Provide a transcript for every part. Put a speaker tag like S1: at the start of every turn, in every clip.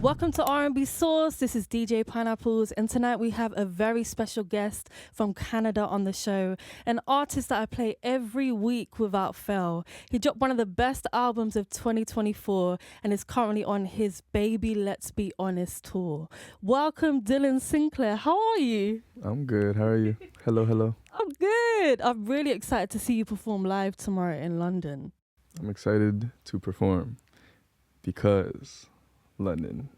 S1: Welcome to R&B Source. This is DJ Pineapples, and tonight we have a very special guest from Canada on the show, an artist that I play every week without fail. He dropped one of the best albums of 2024 and is currently on his Baby Let's Be Honest tour. Welcome, Dylan Sinclair. How are you?
S2: I'm good. How are you? Hello.
S1: I'm good. I'm really excited to see you perform live tomorrow in London.
S2: I'm excited to perform because London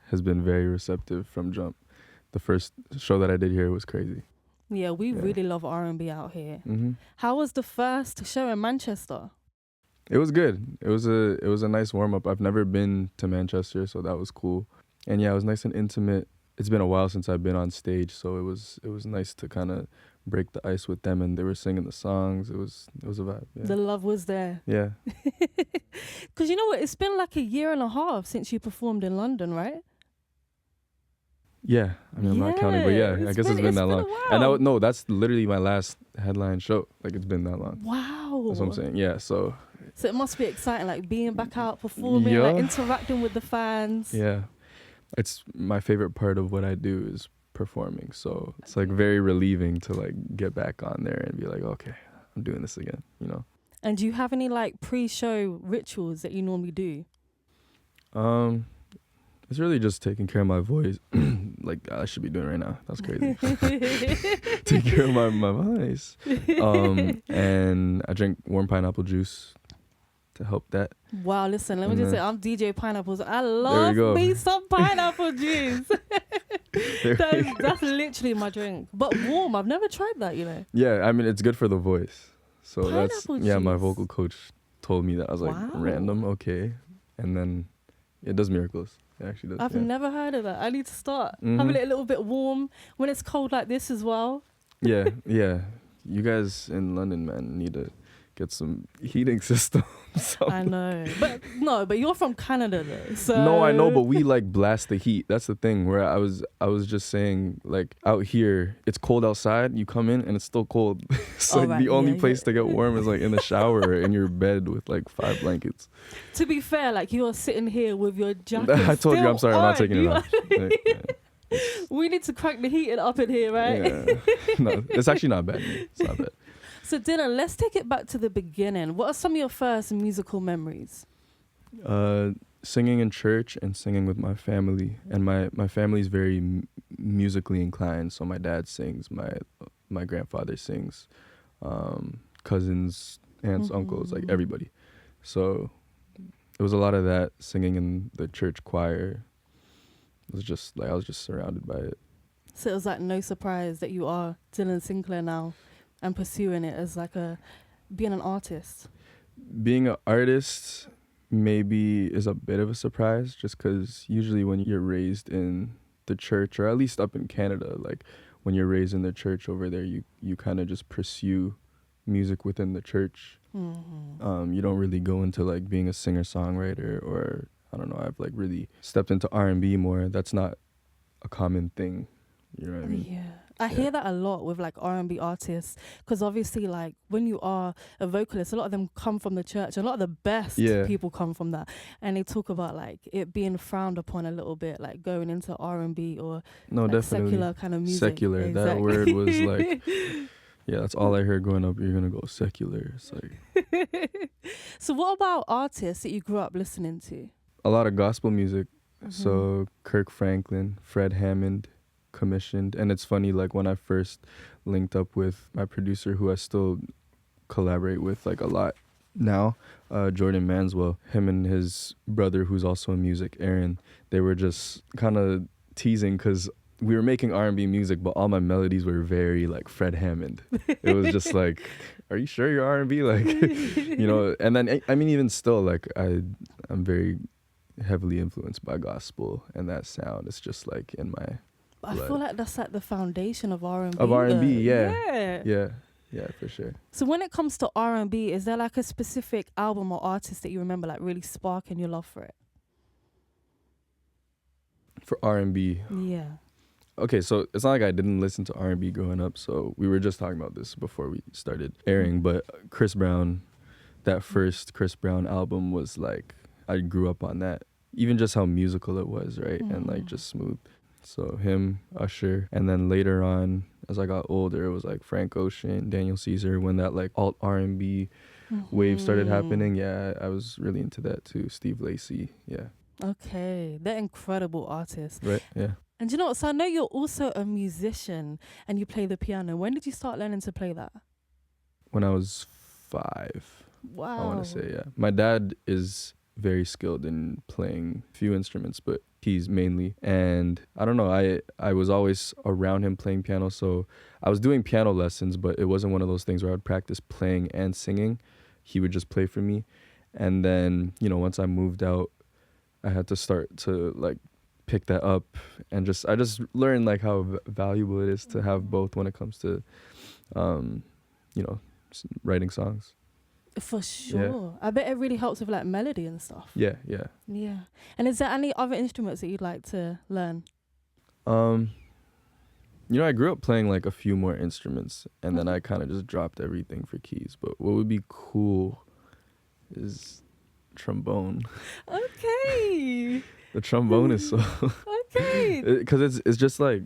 S2: has been very receptive from jump. The first show that I did here was crazy.
S1: Yeah, we really love R&B out here.
S2: Mm-hmm.
S1: How was the first show in Manchester?
S2: It was good. It was a nice warm up. I've never been to Manchester, so that was cool. And yeah, it was nice and intimate. It's been a while since I've been on stage, so it was nice to kind of break the ice with them, and they were singing the songs. It was a vibe. Yeah.
S1: The love was there.
S2: Yeah.
S1: Because you know what? It's been like a year and a half since you performed in London, right?
S2: Yeah. I mean, I'm not counting, but yeah, I guess it's been that long. And no, that's literally my last headline show. Like, it's been that long.
S1: Wow.
S2: That's what I'm saying. Yeah, so
S1: it must be exciting, like being back out, performing, like interacting with the fans.
S2: Yeah. It's my favorite part of what I do is performing. So it's like very relieving to like get back on there and be like, okay, I'm doing this again, you know?
S1: And do you have any like pre-show rituals that you normally do?
S2: It's really just taking care of my voice. Like I should be doing right now. That's crazy. Take care of my voice. And I drink warm pineapple juice to help that.
S1: Wow, listen, let me just say, I'm DJ Pineapples. I love me some pineapple juice. That's literally my drink. But warm, I've never tried that, you know.
S2: Yeah, I mean, it's good for the voice. So
S1: pineapple
S2: that's,
S1: juice.
S2: My vocal coach told me that. I was like, random, okay. And then it does miracles. It actually does.
S1: I've never heard of that. I need to start having it a little bit warm when it's cold like this as well.
S2: Yeah. You guys in London, man, need to get some heating systems.
S1: I know. But you're from Canada though. So
S2: no, I know, but we like blast the heat. That's the thing where I was just saying, like, out here it's cold outside, you come in and it's still cold. So the only place to get warm is like in the shower in your bed with like 5 blankets.
S1: To be fair, like you're sitting here with your jacket.
S2: I told you, I'm sorry, I'm not taking it off.
S1: We need to crank the heating up in here, right?
S2: Yeah. No, it's actually not bad. It's not bad.
S1: So Dylan, let's take it back to the beginning. What are some of your first musical memories?
S2: Singing in church and singing with my family. And my family's very musically inclined. So my dad sings, my grandfather sings, cousins, aunts, uncles, like everybody. So it was a lot of that, singing in the church choir. It was just like I was just surrounded by it.
S1: So it was like no surprise that you are Dylan Sinclair now and pursuing it as like being an artist. Being
S2: an artist maybe is a bit of a surprise, just because usually when you're raised in the church, or at least up in Canada, like when you're raised in the church over there, you kind of just pursue music within the church. You don't really go into like being a singer-songwriter, or I don't know, I've like really stepped into R&B more. That's not a common thing. You know what I mean?
S1: Yeah. I hear that a lot with like R&B artists, because obviously like when you are a vocalist, a lot of them come from the church, and a lot of the best people come from that, and they talk about like it being frowned upon a little bit, like going into R&B or like secular kind of music.
S2: Secular, exactly. That word was like, yeah, that's all I heard growing up. You're gonna go secular. It's like.
S1: So what about artists that you grew up listening to?
S2: A lot of gospel music. So Kirk Franklin, Fred Hammond, commissioned. And it's funny, like when I first linked up with my producer, who I still collaborate with like a lot now, Jordan Manswell, him and his brother, who's also in music, Aaron, they were just kind of teasing because we were making R&B music, but all my melodies were very like Fred Hammond. It was just like, are you sure you're R&B? Like, you know. And then I mean, even still, like I'm very heavily influenced by gospel and that sound. It's just like in my blood.
S1: I feel like that's like the foundation of R&B.
S2: Of R&B, yeah, for sure.
S1: So when it comes to R&B, is there like a specific album or artist that you remember like really sparking your love for it?
S2: For R&B?
S1: Yeah.
S2: Okay, so it's not like I didn't listen to R&B growing up, so we were just talking about this before we started airing, but Chris Brown, that first Chris Brown album was like, I grew up on that. even just how musical it was, right? And like just smooth. So him, Usher, and then later on, as I got older, it was like Frank Ocean, Daniel Caesar. When that like alt R&B wave started happening, yeah, I was really into that too. Steve Lacy, yeah.
S1: Okay, they're incredible artists.
S2: Right, yeah.
S1: And you know what? So I know you're also a musician and you play the piano. When did you start learning to play that?
S2: When I was 5,
S1: Wow.
S2: I want to say, yeah. My dad is very skilled in playing a few instruments, but keys mainly. And I don't know, I was always around him playing piano, so I was doing piano lessons, but it wasn't one of those things where I would practice playing and singing. He would just play for me. And then, you know, once I moved out, I had to start to like pick that up, and I just learned like how valuable it is to have both when it comes to you know, writing songs.
S1: For sure. I bet it really helps with like melody and stuff.
S2: Yeah.
S1: Yeah. And is there any other instruments that you'd like to learn?
S2: You know, I grew up playing like a few more instruments, and then I kind of just dropped everything for keys. But what would be cool is trombone.
S1: Okay.
S2: The trombone is so
S1: Okay.
S2: because it's just like,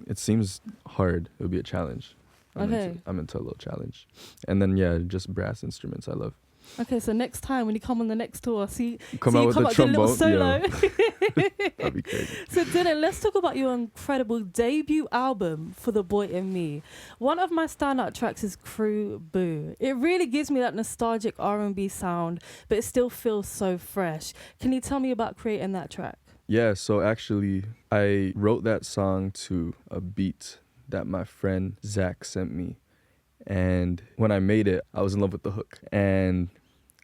S2: it seems hard. It would be a challenge. I'm
S1: Okay.
S2: into a little challenge. And then yeah, just brass instruments I love.
S1: Okay, so next time when you come on the next tour,
S2: Come out with the
S1: with a little
S2: trombone.
S1: solo.
S2: Yeah. That'd be crazy.
S1: So Dylan, let's talk about your incredible debut album, For the Boy in Me. One of my standout tracks is Crew Boo. It really gives me that nostalgic R&B sound, but it still feels so fresh. Can you tell me about creating that track?
S2: Yeah, so actually I wrote that song to a beat that my friend Zach sent me. And when I made it, I was in love with the hook. And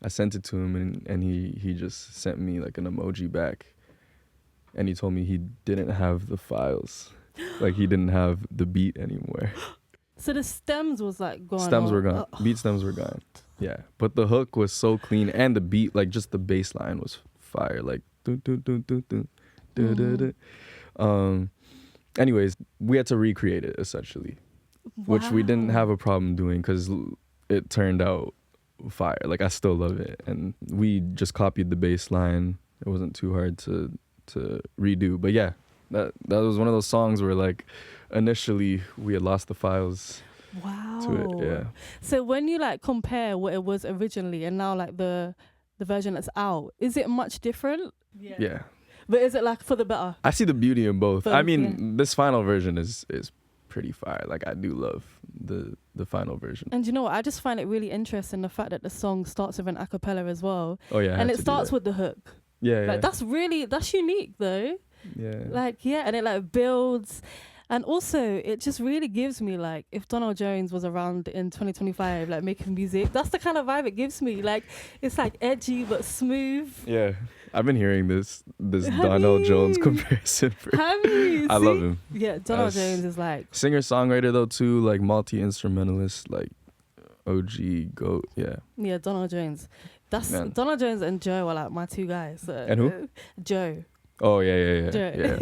S2: I sent it to him, and he just sent me like an emoji back. And he told me he didn't have the files. Like he didn't have the beat anymore.
S1: So the stems was like gone.
S2: Stems were gone. Beat stems were gone. Yeah. But the hook was so clean, and the beat, like just the bass line was fire. Like dun, dun, dun, dun, dun, dun, dun, dun. Anyways, we had to recreate it essentially.
S1: Wow.
S2: Which we didn't have a problem doing because it turned out fire. Like I still love it, and we just copied the bass line. It wasn't too hard to redo. But yeah, that was one of those songs where like initially we had lost the files to it. Yeah.
S1: So when you like compare what it was originally and now like the version that's out, is it much different?
S2: Yeah.
S1: But is it like for the better?
S2: I see the beauty in both. I mean,
S1: yeah.
S2: This final version is pretty fire. Like I do love the final version.
S1: And you know what? I just find it really interesting the fact that the song starts with an a cappella as well.
S2: Oh yeah.
S1: And it starts with the hook.
S2: Yeah.
S1: Like that's unique though.
S2: Yeah.
S1: Like yeah, and it like builds. And also, it just really gives me, like, if Donald Jones was around in 2025, like, making music, that's the kind of vibe it gives me. Like, it's, like, edgy but smooth.
S2: Yeah. I've been hearing this Donald Jones comparison.
S1: Have you?
S2: I love him.
S1: Yeah, Donald Jones is, like...
S2: Singer-songwriter, though, too. Like, multi-instrumentalist, like, OG, GOAT, yeah.
S1: Yeah, Donald Jones. Donald Jones and Joe are, like, my two guys. So,
S2: and who?
S1: Joe.
S2: Oh, yeah.
S1: Joe.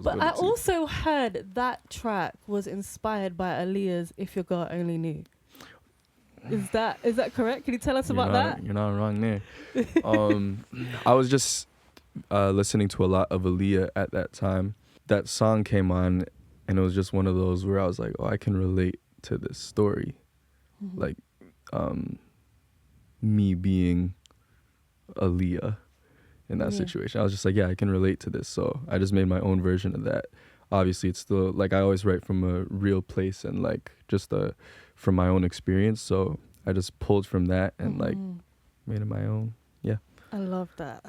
S1: But I
S2: too.
S1: also heard that track was inspired by Aaliyah's If Your Girl Only Knew. Is that correct? Can you tell us about that?
S2: You're not wrong there. I was just listening to a lot of Aaliyah at that time. That song came on, and it was just one of those where I was like, oh, I can relate to this story. Mm-hmm. Like, me being Aaliyah in that situation. I was just like, yeah, I can relate to this. So I just made my own version of that. Obviously, it's still, like, I always write from a real place and, like, just from my own experience. So I just pulled from that and, like, made it my own. Yeah.
S1: I love that.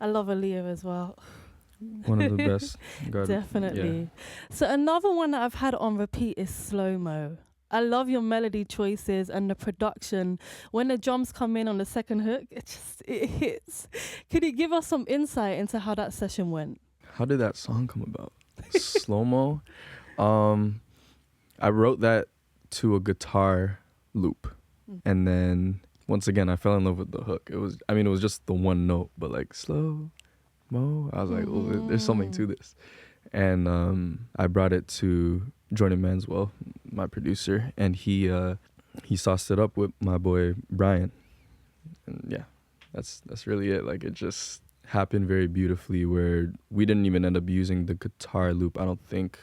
S1: I love Aaliyah as well.
S2: One of the best.
S1: Definitely.
S2: Yeah.
S1: So another one that I've had on repeat is Slow Mo. I love your melody choices and the production. When the drums come in on the second hook, it hits. Could you give us some insight into how that session went?
S2: How did that song come about? Slow-mo? I wrote that to a guitar loop. And then once again, I fell in love with the hook. It was just the one note, but like slow-mo. I was like, oh, there's something to this. And I brought it to Jordan Manswell, my producer, and he sauced it up with my boy Brian. And yeah, that's really it. Like, it just happened very beautifully where we didn't even end up using the guitar loop, I don't think,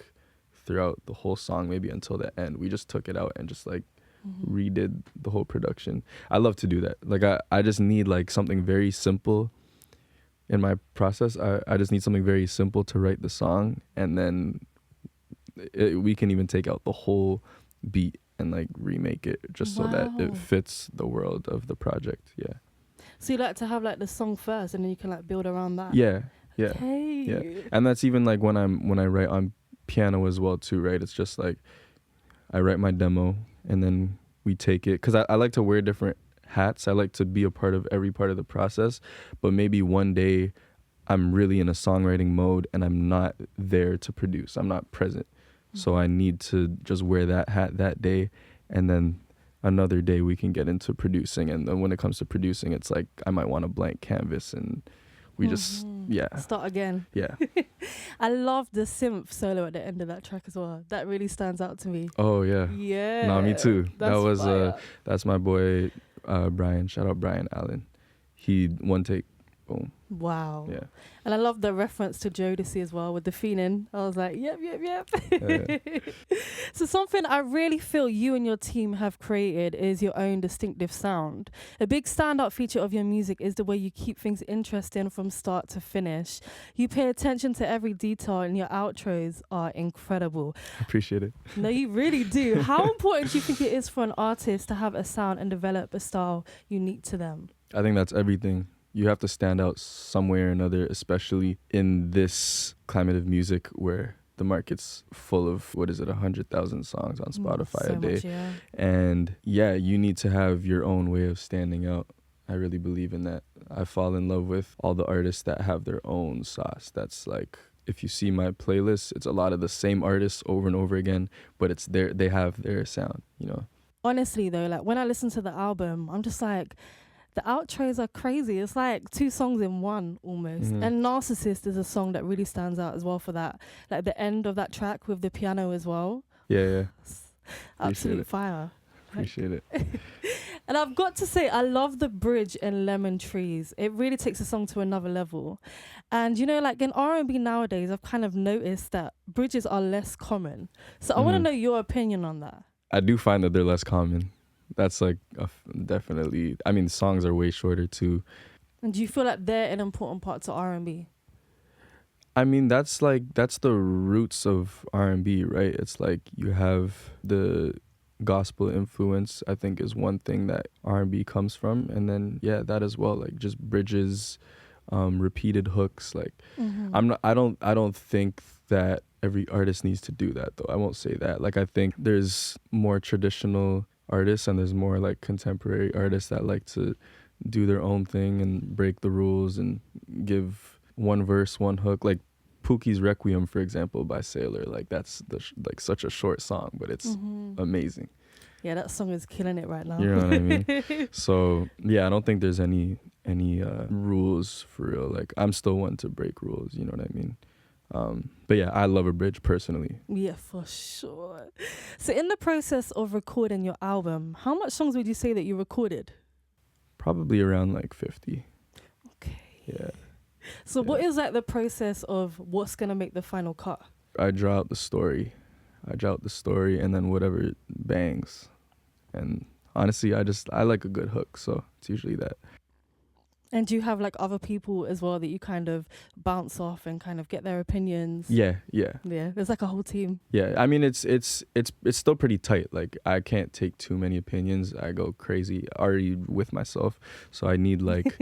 S2: throughout the whole song, maybe until the end. We just took it out and just like redid the whole production. I love to do that. Like I just need like something very simple in my process. I just need something very simple to write the song, and then we can even take out the whole beat and like remake it just so that it fits the world of the project. Yeah.
S1: So you like to have like the song first, and then you can like build around that.
S2: Yeah.
S1: Okay.
S2: Yeah. And that's even like when I write on piano as well too, right? It's just like I write my demo and then we take it, because I like to wear different hats. I like to be a part of every part of the process, but maybe one day I'm really in a songwriting mode and I'm not there to produce. I'm not present. So I need to just wear that hat that day, and then another day we can get into producing. And then when it comes to producing, it's like I might want a blank canvas and we just
S1: start again.
S2: Yeah.
S1: I love the synth solo at the end of that track as well. That really stands out to me.
S2: Oh yeah.
S1: Yeah.
S2: No, me too.
S1: That's
S2: That's my boy Brian. Shout out Brian Allen. He one take. Boom.
S1: Wow.
S2: Yeah.
S1: And I love the reference to Jodeci as well with the feeling. I was like, yep. So something I really feel you and your team have created is your own distinctive sound. A big standout feature of your music is the way you keep things interesting from start to finish. You pay attention to every detail, and your outros are incredible.
S2: I appreciate it.
S1: No, you really do. How important do you think it is for an artist to have a sound and develop a style unique to them?
S2: I think that's everything. You have to stand out some way or another, especially in this climate of music where the market's full of, 100,000 songs on Spotify a day.
S1: Much, yeah.
S2: And yeah, you need to have your own way of standing out. I really believe in that. I fall in love with all the artists that have their own sauce. That's like, if you see my playlist, it's a lot of the same artists over and over again, but it's they have their sound, you know?
S1: Honestly though, like when I listen to the album, I'm just like, the outros are crazy. It's like 2 songs in one almost. And Narcissist is a song that really stands out as well for that. Like the end of that track with the piano as well.
S2: Yeah.
S1: Absolute fire.
S2: Appreciate it.
S1: And I've got to say, I love the bridge in Lemon Trees. It really takes a song to another level. And you know, like in R&B nowadays, I've kind of noticed that bridges are less common. So I want to know your opinion on that.
S2: I do find that they're less common. That's like definitely, I mean, songs are way shorter too.
S1: And do you feel like they're an important part to R&B?
S2: I mean, that's the roots of R&B, right? It's like you have the gospel influence, I think, is one thing that R&B comes from. And then, yeah, that as well, like just bridges, repeated hooks. Like I don't think that every artist needs to do that though. I won't say that. Like I think there's more traditional artists and there's more like contemporary artists that like to do their own thing and break the rules and give one verse, one hook. Like Pookie's Requiem, for example, by Sailor. Like that's like such a short song, but it's amazing.
S1: Yeah, that song is killing it right now.
S2: You know what I mean? So yeah, I don't think there's any rules for real. Like I'm still one to break rules. You know what I mean? But yeah, I love a bridge personally.
S1: Yeah, for sure. So in the process of recording your album, how much songs would you say that you recorded?
S2: Probably around like 50.
S1: Okay.
S2: Yeah.
S1: So what is like the process of what's going to make the final cut?
S2: I draw out the story and then whatever bangs. And honestly, I like a good hook, so it's usually that.
S1: And do you have like other people as well that you kind of bounce off and kind of get their opinions?
S2: Yeah.
S1: There's like a whole team.
S2: Yeah, I mean it's still pretty tight. Like I can't take too many opinions. I go crazy already with myself. So I need like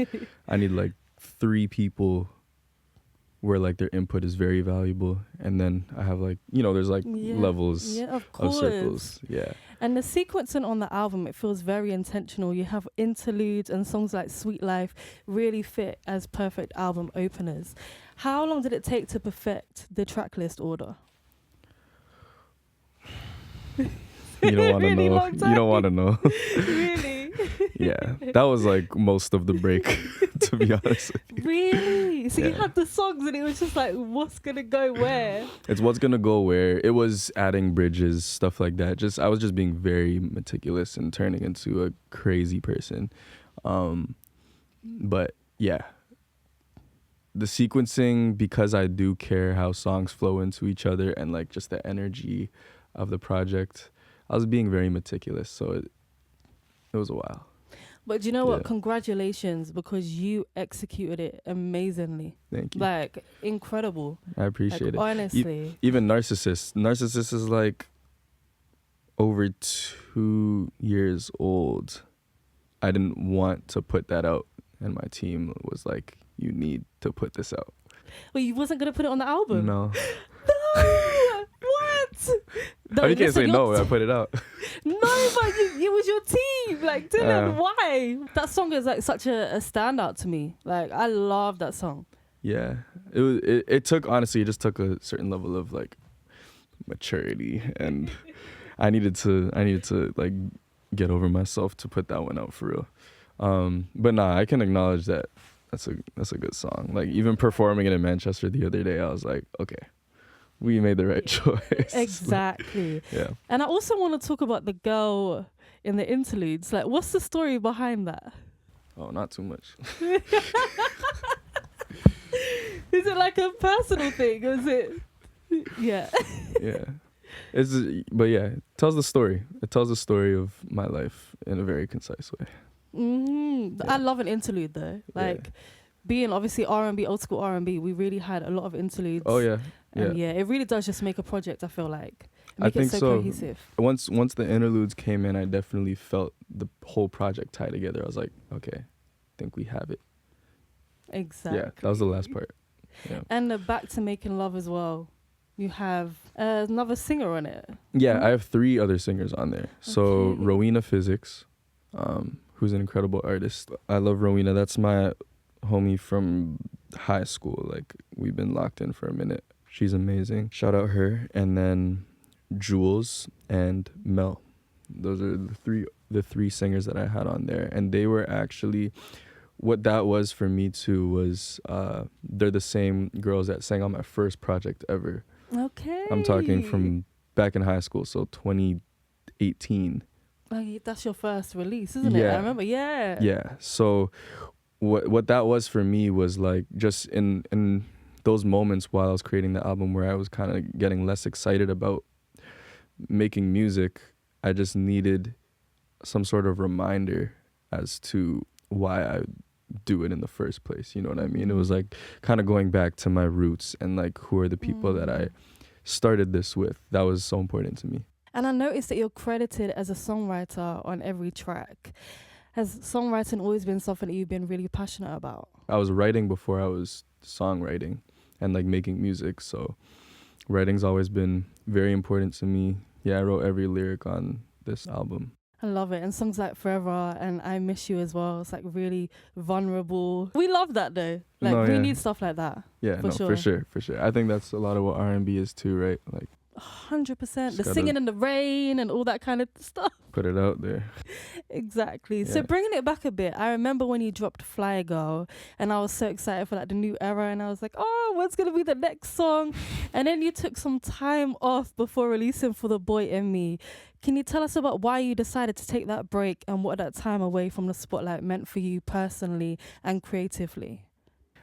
S2: 3 people where like their input is very valuable, and then I have like, you know, there's like levels
S1: of
S2: circles. Yeah.
S1: And the sequencing on the album, it feels very intentional. You have interludes and songs like Sweet Life really fit as perfect album openers. How long did it take to perfect the track list order?
S2: You don't want to know. You don't want to know.
S1: Really?
S2: Yeah, that was like most of the break, to be honest with you.
S1: Really? So you had the songs and it was just like, what's going to go where?
S2: It's what's going to go where. It was adding bridges, stuff like that. I was just being very meticulous and turning into a crazy person. But yeah, the sequencing, because I do care how songs flow into each other and like just the energy of the project, I was being very meticulous. So it was a while.
S1: But do you know what?
S2: Yeah.
S1: Congratulations, because you executed it amazingly.
S2: Thank you.
S1: Like, incredible.
S2: I appreciate it.
S1: Honestly.
S2: Even Narcissist is like over 2 years old. I didn't want to put that out, and my team was like, you need to put this out.
S1: Well, you wasn't going to put it on the album?
S2: No.
S1: No! What? No,
S2: You can't say no. I put it out.
S1: No, but it was your team. Like, Dylan, why? That song is like such a standout to me. Like, I love that song.
S2: Yeah, it took, honestly, it just took a certain level of like maturity, and I needed to like get over myself to put that one out for real. But nah, I can acknowledge that that's a good song. Like, even performing it in Manchester the other day, I was like, okay, we made the right choice.
S1: Exactly.
S2: Yeah.
S1: And I also want to talk about the girl in the interludes. Like, what's the story behind that?
S2: Oh, not too much.
S1: Is it like a personal thing? Or is it? Yeah.
S2: Yeah. But yeah, it tells the story. It tells the story of my life in a very concise way.
S1: Yeah. I love an interlude though. Like, being obviously R&B, old school R&B, we really had a lot of interludes.
S2: Oh yeah.
S1: And it really does just make a project, I feel like.
S2: I think
S1: it
S2: so.
S1: Cohesive.
S2: Once the interludes came in, I definitely felt the whole project tie together. I was like, okay, I think we have it.
S1: Exactly.
S2: Yeah, that was the last part. Yeah.
S1: And back to Making Love as well. You have another singer on it.
S2: Yeah, I have 3 other singers on there. So Rowena Physics, who's an incredible artist. I love Rowena. That's my homie from high school. Like, we've been locked in for a minute. She's amazing. Shout out her. And then Jules and Mel. Those are the three singers that I had on there. And they were actually, what that was for me too was they're the same girls that sang on my first project ever.
S1: Okay.
S2: I'm talking from back in high school, so 2018.
S1: That's your first release, isn't it? I remember, yeah.
S2: Yeah. So what that was for me was like, just in those moments while I was creating the album where I was kind of getting less excited about making music, I just needed some sort of reminder as to why I do it in the first place. You know what I mean? It was like kind of going back to my roots and like, who are the people that I started this with. That was so important to me.
S1: And I noticed that you're credited as a songwriter on every track. Has songwriting always been something that you've been really passionate about?
S2: I was writing before I was songwriting and like making music. So writing's always been very important to me. Yeah, I wrote every lyric on this album.
S1: I love it. And songs like Forever and I Miss You as well. It's like really vulnerable. We love that though. Like, we need stuff like that.
S2: Yeah, for sure. I think that's a lot of what R&B is too, right? Like
S1: 100%. The singing in the rain and all that kind of stuff.
S2: Put it out there.
S1: Exactly.
S2: Yeah.
S1: So bringing it back a bit, I remember when you dropped Fly Girl and I was so excited for like the new era and I was like, oh, what's going to be the next song? And then you took some time off before releasing For the Boy in Me. Can you tell us about why you decided to take that break and what that time away from the spotlight meant for you personally and creatively?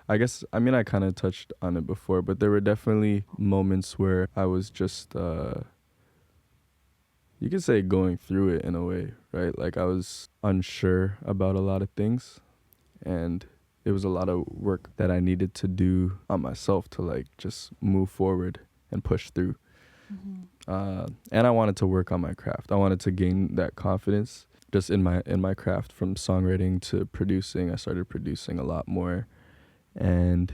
S2: I guess, I mean, I kind of touched on it before, but there were definitely moments where I was just, you could say going through it in a way, right? Like, I was unsure about a lot of things, and it was a lot of work that I needed to do on myself to like just move forward and push through. And I wanted to work on my craft. I wanted to gain that confidence just in my craft. From songwriting to producing, I started producing a lot more. And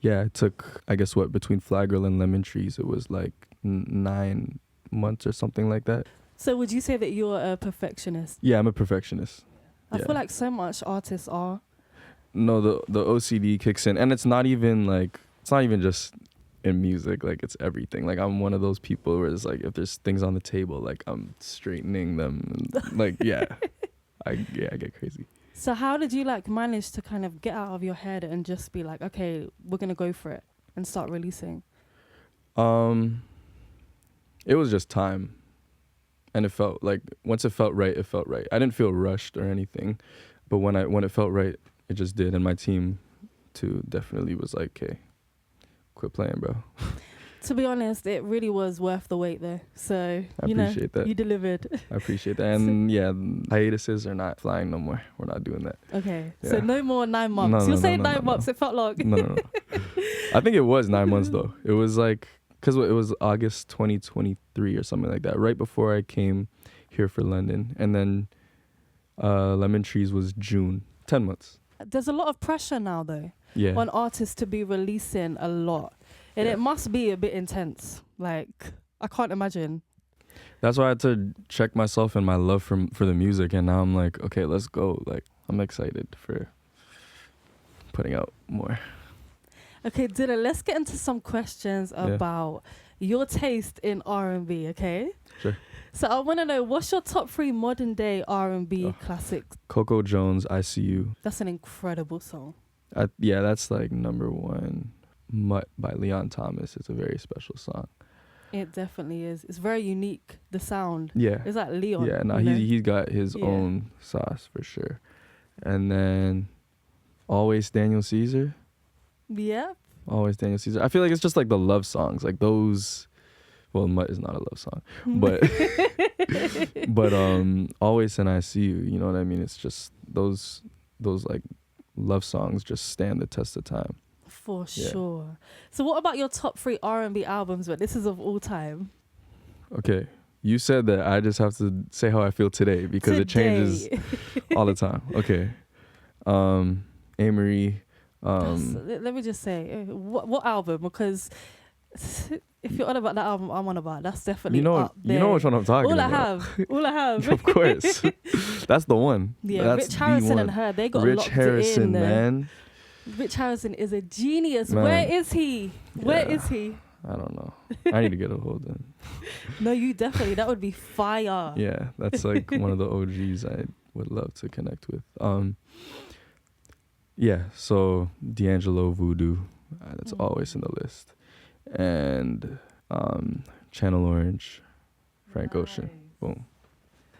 S2: yeah, it took, I guess, between Fly Girl and Lemon Trees, it was like 9 months or something like that.
S1: So would you say that you're a perfectionist?
S2: Yeah, I'm a perfectionist.
S1: I feel like so much artists are.
S2: No, the OCD kicks in, and it's not even just in music, like it's everything. Like, I'm one of those people where it's like, if there's things on the table, like I'm straightening them, and like I get crazy.
S1: So how did you like manage to kind of get out of your head and just be like, okay, we're gonna go for it and start releasing?
S2: It was just time, and it felt like, once it felt right, it felt right. I didn't feel rushed or anything, but when it felt right, it just did. And my team 2 definitely was like, hey, quit playing, bro.
S1: To be honest, it really was worth the wait though. So,
S2: I appreciate that.
S1: You delivered.
S2: I appreciate that. And yeah, hiatuses are not flying no more. We're not doing that.
S1: Okay.
S2: Yeah.
S1: So no more 9 months. You're saying 9 months. It felt long.
S2: No. I think it was 9 months though. It was like, because it was August 2023 or something like that, right before I came here for London. And then Lemon Trees was June. 10 months.
S1: There's a lot of pressure now though
S2: Yeah.
S1: on artists to be releasing a lot. And it must be a bit intense. Like, I can't imagine.
S2: That's why I had to check myself and my love for the music. And now I'm like, okay, let's go. Like, I'm excited for putting out more.
S1: Okay, Dylan, let's get into some questions about your taste in R&B, okay?
S2: Sure.
S1: So I want to know, what's your top 3 modern day R&B classics?
S2: Coco Jones, I See You.
S1: That's an incredible song.
S2: Yeah, that's like number 1. Mutt by Leon Thomas. It's a very special song.
S1: It definitely is. It's very unique, the sound.
S2: Yeah.
S1: It's like Leon.
S2: Yeah, no, he's got his own sauce for sure. And then Always Daniel Caesar.
S1: Yeah.
S2: Always Daniel Caesar. I feel like it's just like the love songs. Like those, well, Mutt is not a love song. But but Always and I See You, you know what I mean? It's just those like love songs just stand the test of time.
S1: For sure. So what about your top 3 R&B albums, but this is of all time?
S2: Okay. You said that I just have to say how I feel today because it changes all the time. Okay. Amory.
S1: Let me just say, what album? Because if you're on about that album, I'm on about. That's definitely up there.
S2: You know which one I'm talking about.
S1: All I have.
S2: Of course. That's the one.
S1: Yeah,
S2: That's
S1: Rich Harrison and her, they got
S2: Rich
S1: locked
S2: Harrison,
S1: it in.
S2: man.
S1: Rich Harrison is a genius.
S2: Man.
S1: Where is he? Where is he?
S2: I don't know. I need to get a hold of him.
S1: No, you definitely. That would be fire.
S2: Yeah, that's like one of the OGs I would love to connect with. Yeah, so D'Angelo, Voodoo, that's always in the list. And Channel Orange, Frank Ocean. Boom.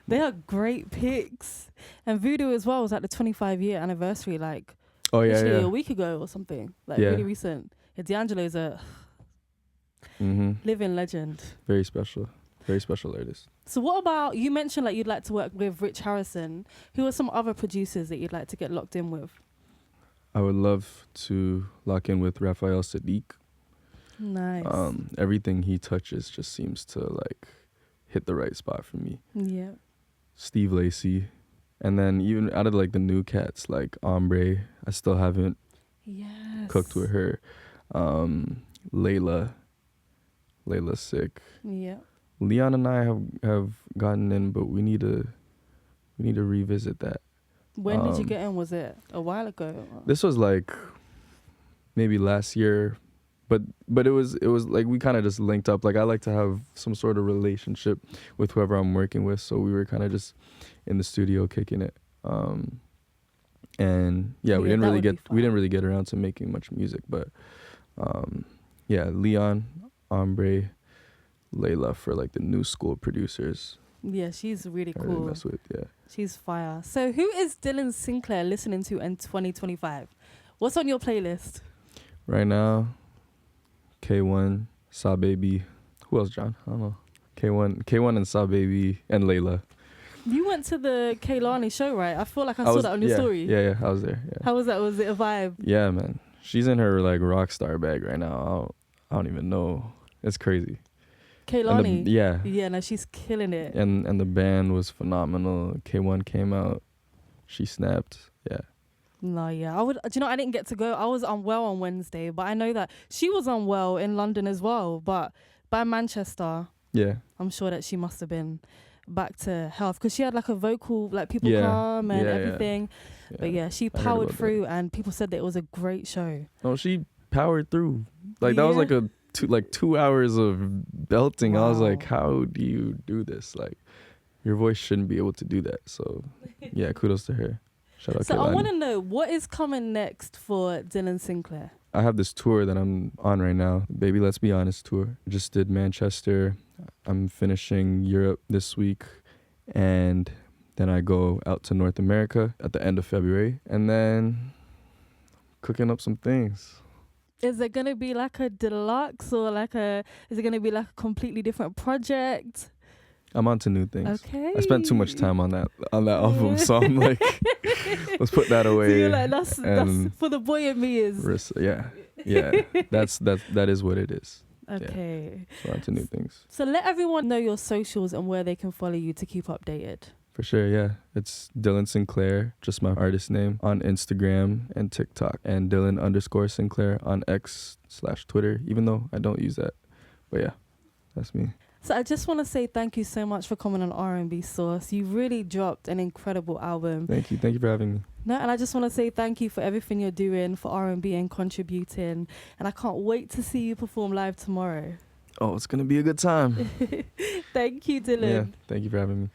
S1: They are great picks. And Voodoo as well was at the 25-year anniversary, like
S2: a
S1: week ago or something. Like really recent. Yeah, D'Angelo is a living legend.
S2: Very special artist.
S1: So what about, you mentioned like you'd like to work with Rich Harrison. Who are some other producers that you'd like to get locked in with?
S2: I would love to lock in with Raphael Sadiq.
S1: Nice.
S2: Everything he touches just seems to like hit the right spot for me. Yeah. Steve Lacy. And then even out of like the new cats, like Ombre, I still haven't cooked with her. Layla's sick. Yeah. Leon and I have gotten in, but we need to revisit that.
S1: When did you get in? Was it a while ago?
S2: This was like maybe last year, but it was like we kind of just linked up. Like I like to have some sort of relationship with whoever I'm working with, so we were kind of just in the studio kicking it. And we didn't really get around to making much music, but Leon, Ombre, Layla for like the new school producers.
S1: Yeah, she's really cool.
S2: Really mess with,
S1: She's fire. So who is Dylan Sinclair listening to in 2025? What's on your playlist?
S2: Right now, K1, Saw Baby. Who else, John? I don't know. K1 and Saw Baby and Layla.
S1: You went to the Kehlani show, right? I feel like I saw that on your story.
S2: Yeah, I was there. Yeah.
S1: How was that? Was it a vibe?
S2: Yeah, man. She's in her like rock star bag right now. I don't even know. It's crazy.
S1: Kehlani.
S2: Yeah,
S1: no, she's killing it.
S2: And the band was phenomenal. K1 came out. She snapped. Yeah.
S1: No, yeah. I didn't get to go. I was unwell on Wednesday, but I know that she was unwell in London as well. But by Manchester, I'm sure that she must have been back to health because she had like a vocal, like people come and everything. Yeah. But she powered through and people said that it was a great show.
S2: No, she powered through. Like that was like 2 hours of belting. Wow. I was like, how do you do this? Like your voice shouldn't be able to do that. So yeah, kudos to her. Shout out. So Kehlani.
S1: I want to know what is coming next for Dylan Sinclair.
S2: I have this tour that I'm on right now, Baby Let's Be Honest tour. I just did Manchester. I'm finishing Europe this week, and then I go out to North America at the end of February, and then cooking up some things.
S1: Is it gonna be like a deluxe or is it gonna be like a completely different project?
S2: I'm on to new things.
S1: Okay.
S2: I spent too much time on that album, so I'm like, let's put that away.
S1: So you're like, that's for the boy in me is.
S2: Yeah. That is what it is.
S1: Okay.
S2: Yeah. So on to new things.
S1: So let everyone know your socials and where they can follow you to keep updated.
S2: For sure, yeah. It's Dylan Sinclair, just my artist name, on Instagram and TikTok, and Dylan_Sinclair on X/Twitter, even though I don't use that. But yeah, that's me.
S1: So I just want to say thank you so much for coming on R&B Source. You really dropped an incredible album.
S2: Thank you for having me.
S1: No, and I just want to say thank you for everything you're doing for R&B and contributing. And I can't wait to see you perform live tomorrow.
S2: Oh, it's going to be a good time.
S1: Thank you, Dylan.
S2: Yeah, thank you for having me.